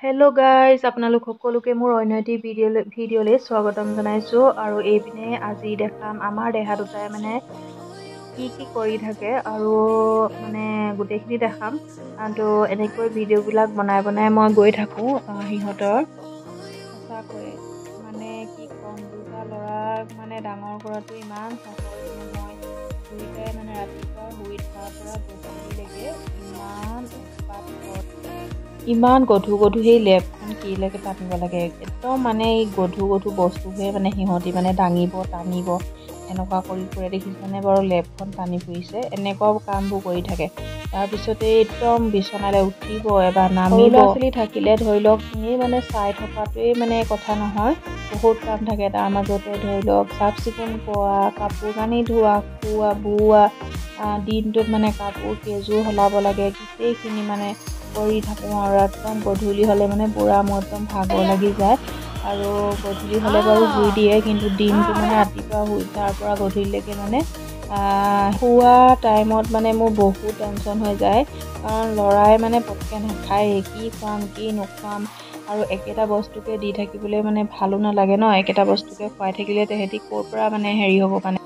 Hello' guys, আপোনালোক সকলোকে মোৰ অন্য এটি ভিডিঅ'লৈ স্বাগতম জনাইছোঁ। আৰু এইপিনে আজি দেখাম আমাৰ দেহা দুটাই মানে কি কৰি থাকে আৰু মানে গোটেইখিনি দেখাম। তো এনেকৈ ভিডিঅ'বিলাক বনাই মই গৈ থাকোঁ সিহঁতৰ। সঁচাকৈ মানে কি ক'ম, দুটা ল'ৰাক মানে ডাঙৰ কৰাটো ইমান সহজ নহয়। দুইটাই মানে ৰাতিপুৱা শুই উঠাৰ পৰা গধূলিলৈকে ইমান উৎপাত কৰে। ইমান গধুৰ সেই লেপখন কিলৈকে টানিব লাগে, একদম মানে এই গধুৰ বস্তুবোৰে মানে সিহঁতি মানে দাঙিব টানিব এনেকুৱা কৰি ফুৰে। দেখিছেনে বাৰু, লেপখন টানি ফুৰিছে, এনেকুৱা কামবোৰ কৰি থাকে। তাৰপিছতে একদম বিচনালৈ উঠিব এবাৰ নামিব। ল'ৰা ছোৱালী থাকিলে ধৰি লওক এনেই মানে চাই থকাটোৱেই মানে কথা নহয়, বহুত কাম থাকে। তাৰ মাজতে ধৰি লওক চাফ চিকুণ কৰা, কাপোৰ কানি ধোৱা, খোৱা বোৱা, দিনটোত মানে কাপোৰ কেইযোৰ সলাব লাগে, গোটেইখিনি মানে কৰি থাকোঁ। আৰু একদম গধূলি হ'লে মানে পুৰা মোৰ একদম ভাগৰ লাগি যায়। আৰু গধূলি হ'লে বাৰু শুই দিয়ে, কিন্তু দিনটো মানে ৰাতিপুৱা শুই উঠাৰ পৰা গধূলিলৈকে মানে শুৱা টাইমত মানে মোৰ বহুত টেনশ্যন হৈ যায়। কাৰণ ল'ৰাই মানে পটকৈ নাখায়, কি খুৱাম কি নোখুৱাম। আৰু একেটা বস্তুকে দি থাকিবলৈ মানে ভালো নালাগে ন, একেটা বস্তুকে খুৱাই থাকিলে তেহেঁতি ক'ৰ পৰা মানে হেৰি হ'ব। মানে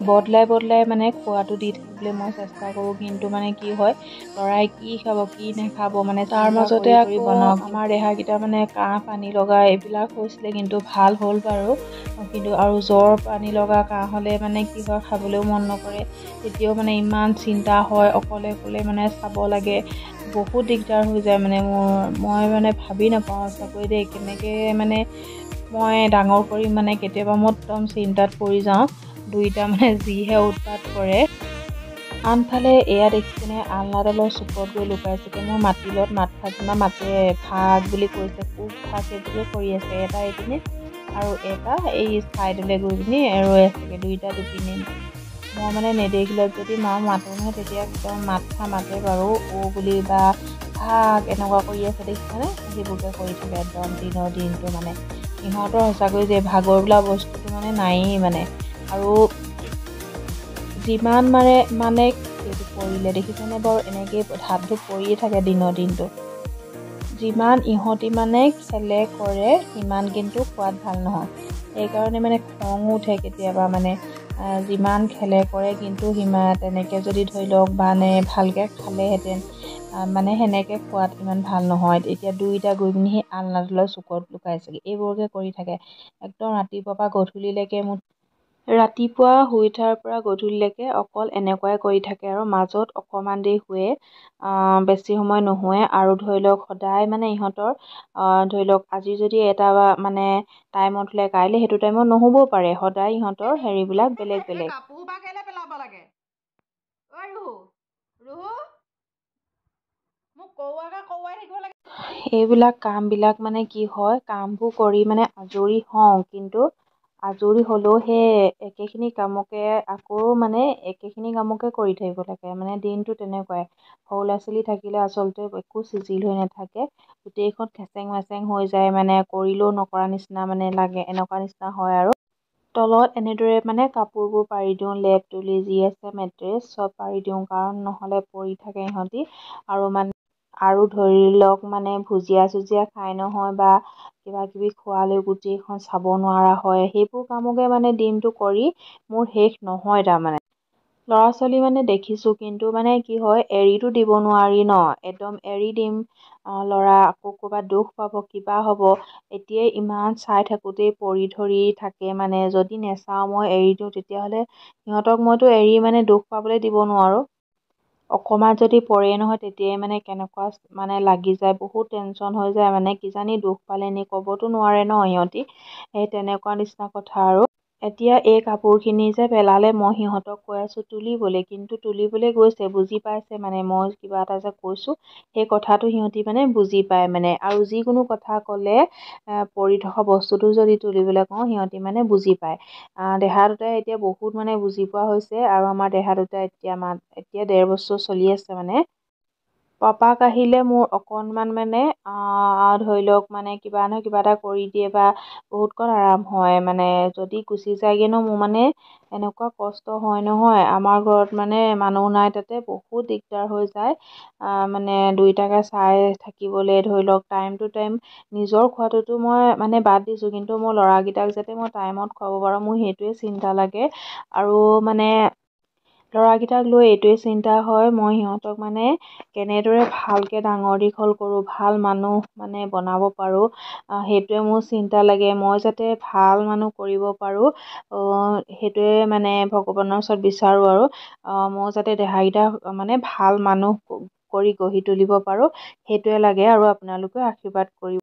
বদলাই মানে খোৱাটো দি থাকিবলৈ মই চেষ্টা কৰোঁ, কিন্তু মানে কি হয়, ল'ৰাই কি খাব কি নাখাব মানে তাৰ মাজতে আকৌ আমাৰ দেহাকেইটা মানে কাহ পানী লগা এইবিলাক হৈছিলে, কিন্তু ভাল হ'ল বাৰু। কিন্তু আৰু জ্বৰ পানী লগা কাহ হ'লে মানে কি হয়, খাবলৈও মন নকৰে। তেতিয়াও মানে ইমান চিন্তা হয়, অকলে মানে চাব লাগে, বহুত দিগদাৰ হৈ যায় মানে মই মানে ভাবি নাপাওঁ সঁচাকৈ দেই, কেনেকৈ মানে মই ডাঙৰ কৰিম। মানে কেতিয়াবা মই একদম চিন্তাত পৰি যাওঁ, দুইটা মানে যিহে উৎপাত কৰে। আনফালে এয়া দেখিছেনে, আলনাডালৰ চুকত গৈ লুকাইছেগে। মই মাতিলত মাত খাজনা মাতে, ভাগ বুলি কৈছে, খুব ভাগ সেইটোকে কৰি আছে। এটা এইপিনে আৰু এটা এই চাইডলৈ গৈ পিনি ৰৈ আছেগে, দুইটা দুপিনে। মই মানে নেদেখিলত যদি মাতো নহয়, তেতিয়া একদম মাতে বাৰু, বুলি বা ভাগ এনেকুৱা কৰি আছে। দেখিছেনে, সেইবোৰকে কৰি থাকে একদম দিনটো মানে। সিহঁতৰ সঁচাকৈ যে ভাগৰ বোলা বস্তুটো মানে নায়েই মানে। আৰু যিমান মানে সেইটো কৰিলে দেখিছেনে বাৰু, এনেকেই হাতটো পৰিয়ে থাকে দিনটো। যিমান ইহঁতি মানে খেলে কৰে, সিমান কিন্তু খোৱাত ভাল নহয়। সেইকাৰণে মানে খঙো উঠে কেতিয়াবা। মানে যিমান খেলে কৰে, কিন্তু তেনেকৈ যদি ধৰি লওক মানে ভালকৈ খালেহেঁতেন, মানে সেনেকৈ খোৱাত ইমান ভাল নহয়। এতিয়া দুইটা গৈ পিনি সেই আলনাডালৰ চুকত লুকাইছেগে, এইবোৰকে কৰি থাকে একদম ৰাতিপুৱাৰ পৰা গধূলিলৈকে। ৰাতিপুৱা শুই উঠাৰ পৰা গধূলিলৈকে অকল এনেকুৱাই কৰি থাকে, আৰু মাজত অকণমান দেৰি শুৱে, বেছি সময় নুশুৱে। আৰু ধৰি লওক সদায় মানে ইহঁতৰ ধৰি লওক আজি যদি এটা মানে টাইমত হ'লে, কাইলৈ সেইটো টাইমত নহ'বও পাৰে। সদায় ইহঁতৰ হেৰিবিলাক বেলেগ। কাপোৰ বা কেলে পেলাব লাগে? ঐ ৰুহু মোক কৌৱাই থাকিব লাগে। এইবিলাক কামবিলাক মানে কি হয়, কামবোৰ কৰি মানে আজৰি হওঁ, কিন্তু আজৰি হ'লেও সেই একেখিনি কামকে আকৌ মানে একেখিনি কামকে কৰি থাকিব লাগে। মানে দিনটো তেনেকুৱাই। সৰু ল'ৰা ছোৱালী থাকিলে আচলতে একো চিজিল হৈ নাথাকে, গোটেইখন খেচেং মেচেং হৈ যায়। মানে কৰিলেও নকৰা নিচিনা মানে লাগে, এনেকুৱা নিচিনা হয়। আৰু তলত এনেদৰে মানে কাপোৰবোৰ পাৰি দিওঁ, লেপ তুলি যি আছে মেট্ৰেছ চব পাৰি দিওঁ, কাৰণ নহ'লে পৰি থাকে ইহঁতি। আৰু ধৰি লওক মানে ভুজিয়া চুজিয়া খাই নহয়, বা কিবা কিবি খোৱালৈ গোটেইখন চাব নোৱাৰা হয়। সেইবোৰ কামকে মানে দিনটো কৰি মোৰ শেষ নহয়। তাৰমানে ল'ৰা ছোৱালী মানে দেখিছোঁ, কিন্তু মানে কি হয়, এৰিতো দিব নোৱাৰি ন, একদম এৰি দিম ল'ৰা আকৌ ক'ৰবাত দুখ পাব, কিবা হ'ব। এতিয়াই ইমান চাই থাকোঁতেই পৰি ধৰি থাকে। মানে যদি নেচাওঁ মই এৰি দিওঁ, তেতিয়াহ'লে সিহঁতক মইতো এৰি মানে দুখ পাবলৈ দিব নোৱাৰোঁ। অকণমান যদি পৰে নহয়, তেতিয়াই মানে কেনেকুৱা মানে লাগি যায়, বহুত টেনশ্যন হৈ যায়। মানে কিজানি দুখ পালে নি ক'বতো নোৱাৰে ন সিহঁতি, সেই তেনেকুৱা নিচিনা কথা। আৰু এতিয়া এই কাপোৰখিনি যে পেলালে, মই সিহঁতক কৈ আছোঁ তুলিবলৈ, কিন্তু তুলিবলৈ গৈছে, বুজি পাইছে মানে মই কিবা এটা যে কৈছোঁ, সেই কথাটো সিহঁতি মানে বুজি পায় মানে। আৰু যিকোনো কথা ক'লে, পৰি থকা বস্তুটো যদি তুলিবলৈ কওঁ, সিহঁতি মানে বুজি পায়। দেহা দুটাই এতিয়া বহুত মানে বুজি পোৱা হৈছে। আৰু আমাৰ দেহা দুটাই এতিয়া 1.5 বছৰ চলি আছে মানে। পাপাক আহিলে মোৰ অকণমান মানে ধৰি লওক মানে কিবা নহয় কিবা এটা কৰি দিয়ে বা বহুতকণ আৰাম হয় মানে যদি গুচি যায়গৈ ন মোৰ মানে এনেকুৱা কষ্ট হয় নহয় আমাৰ ঘৰত মানে মানুহ নাই তাতে বহুত দিগদাৰ হৈ যায় মানে দুইটাকে চাই থাকিবলৈ ধৰি লওক টাইম টু টাইম নিজৰ খোৱাটোতো মই মানে বাদ দিছোঁ কিন্তু মোৰ ল'ৰাকেইটাক যাতে মই টাইমত খুৱাব পাৰোঁ মোৰ সেইটোৱে চিন্তা লাগে আৰু মানে ল'ৰাকেইটাক লৈ এইটোৱে চিন্তা হয় মই সিহঁতক মানে কেনেদৰে ভালকৈ ডাঙৰ দীঘল কৰোঁ ভাল মানুহ মানে বনাব পাৰোঁ সেইটোৱে মোৰ চিন্তা লাগে মই যাতে ভাল মানুহ কৰিব পাৰোঁ সেইটোৱে মানে ভগৱানৰ ওচৰত বিচাৰোঁ আৰু মই যাতে দেহাকেইটা মানে ভাল মানুহ কৰি গঢ়ি তুলিব পাৰোঁ সেইটোৱে লাগে আৰু আপোনালোকে আশীৰ্বাদ কৰিব